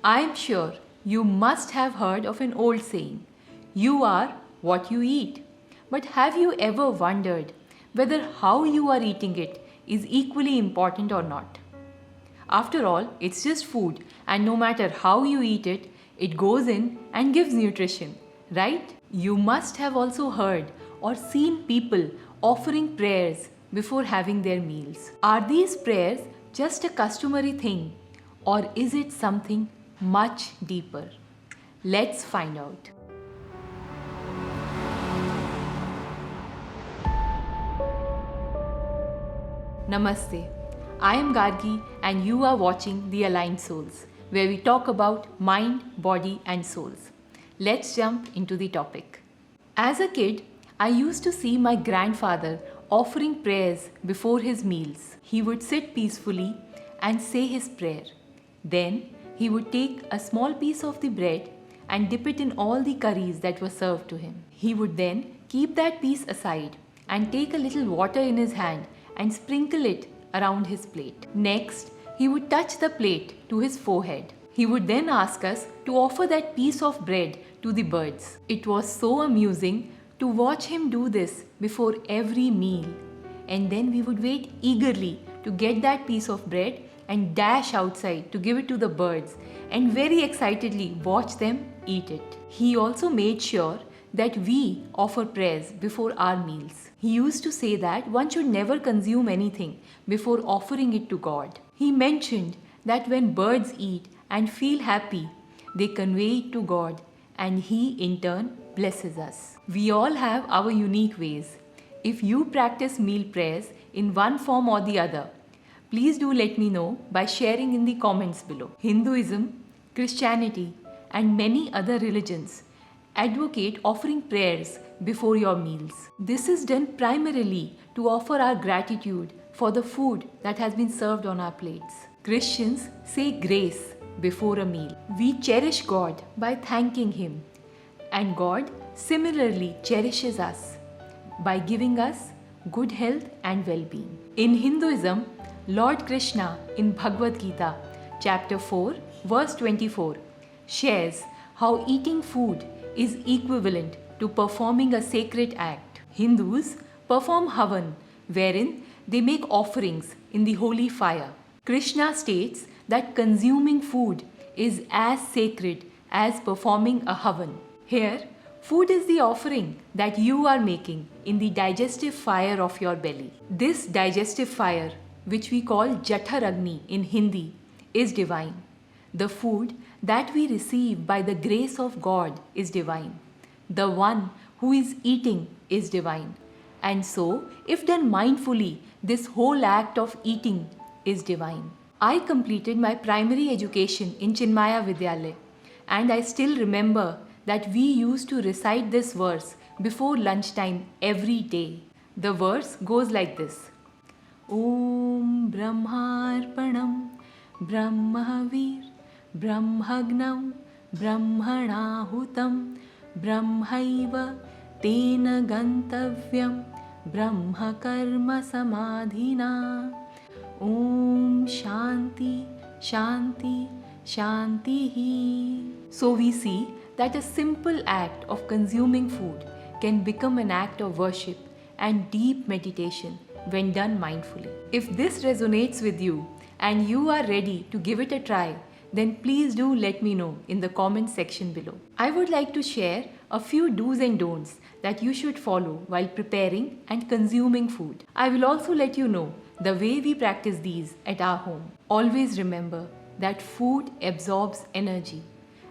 I am sure you must have heard of an old saying, "You are what you eat." But have you ever wondered whether how you are eating it is equally important or not? After all, it's just food, and no matter how you eat it, it goes in and gives nutrition, right? You must have also heard or seen people offering prayers before having their meals. Are these prayers just a customary thing, or is it something much deeper? Let's find out. Namaste. I am Gargi and you are watching The Aligned Souls, where we talk about mind, body and souls. Let's jump into the topic. As a kid, I used to see my grandfather offering prayers before his meals. He would sit peacefully and say his prayer. Then he would take a small piece of the bread and dip it in all the curries that were served to him. He would then keep that piece aside and take a little water in his hand and sprinkle it around his plate. Next, he would touch the plate to his forehead. He would then ask us to offer that piece of bread to the birds. It was so amusing to watch him do this before every meal. And then we would wait eagerly to get that piece of bread and dash outside to give it to the birds and very excitedly watch them eat it. He also made sure that we offer prayers before our meals. He used to say that one should never consume anything before offering it to God. He mentioned that when birds eat and feel happy, they convey it to God and He in turn blesses us. We all have our unique ways. If you practice meal prayers in one form or the other, please do let me know by sharing in the comments below. Hinduism, Christianity, and many other religions advocate offering prayers before your meals. This is done primarily to offer our gratitude for the food that has been served on our plates. Christians say grace before a meal. We cherish God by thanking Him, and God similarly cherishes us by giving us good health and well-being. In Hinduism, Lord Krishna in Bhagavad Gita, chapter 4, verse 24, shares how eating food is equivalent to performing a sacred act. Hindus perform havan, wherein they make offerings in the holy fire. Krishna states that consuming food is as sacred as performing a havan. Here, food is the offering that you are making in the digestive fire of your belly. This digestive fire, which we call Jaఠaragni in Hindi, is divine. The food that we receive by the grace of God is divine. The one who is eating is divine. And so, if done mindfully, this whole act of eating is divine. I completed my primary education in Chinmaya Vidyalaya, and I still remember that we used to recite this verse before lunchtime every day. The verse goes like this: Om Brahmarpanam Brahmavir Brahmagnam Brahmanahutam Brahmaiva Tena Gantavyam Brahmakarma Samadhina. Om Shanti Shanti Shantihi. So we see that a simple act of consuming food can become an act of worship and deep meditation when done mindfully. If this resonates with you and you are ready to give it a try, then please do let me know in the comment section below. I would like to share a few do's and don'ts that you should follow while preparing and consuming food. I will also let you know the way we practice these at our home. Always remember that food absorbs energy,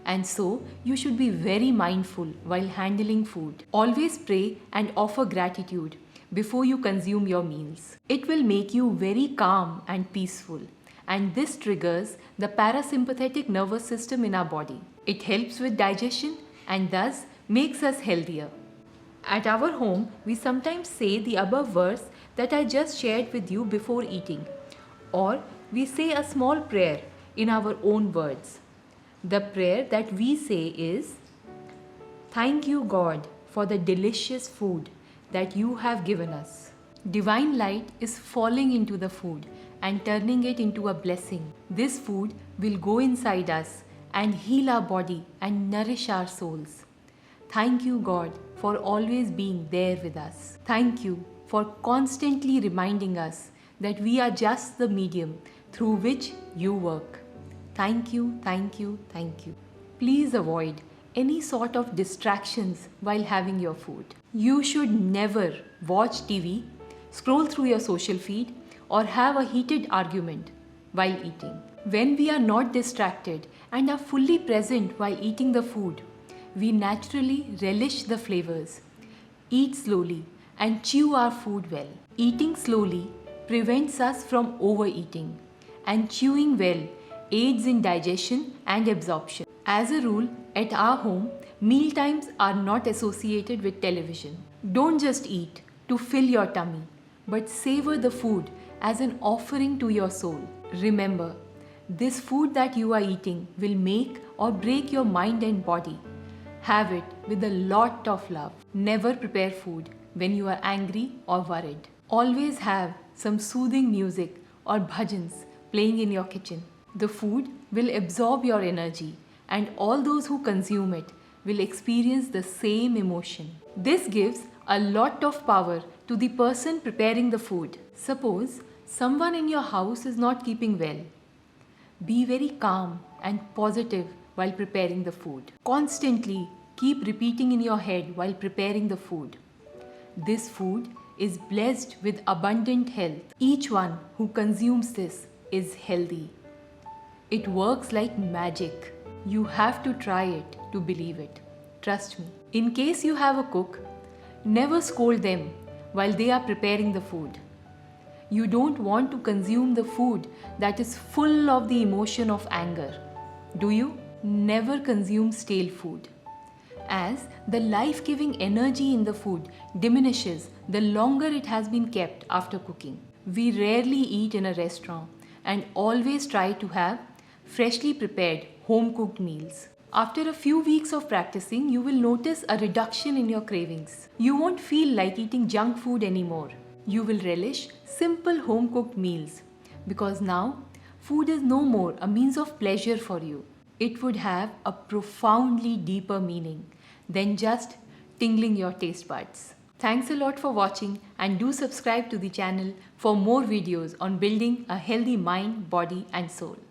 and so you should be very mindful while handling food. Always pray and offer gratitude before you consume your meals. It will make you very calm and peaceful, and this triggers the parasympathetic nervous system in our body. It helps with digestion and thus makes us healthier. At our home, we sometimes say the above verse that I just shared with you before eating, or we say a small prayer in our own words. The prayer that we say is, "Thank you, God, for the delicious food that you have given us." Divine light is falling into the food and turning it into a blessing. This food will go inside us and heal our body and nourish our souls. Thank you, God, for always being there with us. Thank you for constantly reminding us that we are just the medium through which you work. Thank you, thank you, thank you. Please avoid any sort of distractions while having your food. You should never watch TV, scroll through your social feed, or have a heated argument while eating. When we are not distracted and are fully present while eating the food, we naturally relish the flavors, eat slowly, and chew our food well. Eating slowly prevents us from overeating, and chewing well aids in digestion and absorption. As a rule, at our home, meal times are not associated with television. Don't just eat to fill your tummy, but savor the food as an offering to your soul. Remember, this food that you are eating will make or break your mind and body. Have it with a lot of love. Never prepare food when you are angry or worried. Always have some soothing music or bhajans playing in your kitchen. The food will absorb your energy, and all those who consume it will experience the same emotion. This gives a lot of power to the person preparing the food. Suppose someone in your house is not keeping well. Be very calm and positive while preparing the food. Constantly keep repeating in your head while preparing the food. This food is blessed with abundant health. Each one who consumes this is healthy. It works like magic. You have to try it to believe it. Trust me. In case you have a cook, never scold them while they are preparing the food. You don't want to consume the food that is full of the emotion of anger. Do you? Never consume stale food, as the life-giving energy in the food diminishes the longer it has been kept after cooking. We rarely eat in a restaurant and always try to have freshly prepared home-cooked meals. After a few weeks of practicing, you will notice a reduction in your cravings. You won't feel like eating junk food anymore. You will relish simple home-cooked meals, because now food is no more a means of pleasure for you. It would have a profoundly deeper meaning than just tingling your taste buds. Thanks a lot for watching, and do subscribe to the channel for more videos on building a healthy mind, body and soul.